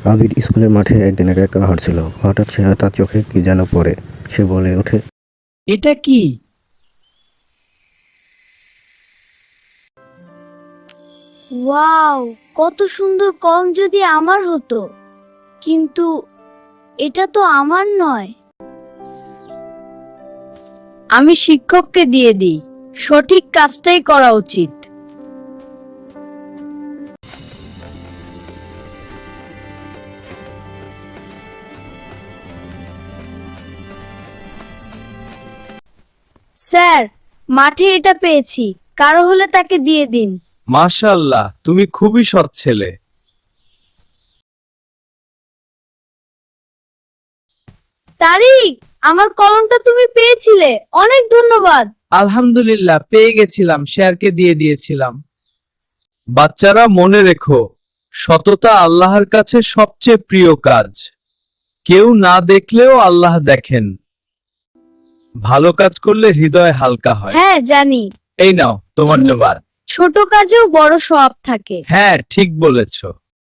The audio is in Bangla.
আবির স্কুলের মাঠে একদিন একা একা হাঁটছিল। হঠাৎ তার চোখে কি যেন পড়ে। সে বলে ওঠে, এটা কি? ওয়াও, কত সুন্দর কলম! যদি আমার হতো। কিন্তু এটা তো আমার নয়। আমি শিক্ষককে দিয়ে দিই, সঠিক কাজটাই করা উচিত। স্যার, মাঠে এটা পেয়েছি, কারো হলে তাকে দিয়ে দিন। মাশাআল্লাহ, তুমি খুবই সৎ ছেলে। তারিক, আমার কলমটা তুমি পেয়েছিলে, অনেক ধন্যবাদ। আলহামদুলিল্লাহ, পেয়ে গেছিলাম, স্যারকে দিয়ে দিয়েছিলাম। বাচ্চারা, মনে রেখো, সততা আল্লাহর কাছে সবচেয়ে প্রিয় কাজ। কেউ না দেখলেও আল্লাহ দেখেন। ভালো কাজ করলে হৃদয় হালকা হয়। হ্যাঁ, জানি। এই নাও তোমার জবাব। ছোট কাজেও বড় সওয়াব থাকে। হ্যাঁ, ঠিক বলেছো।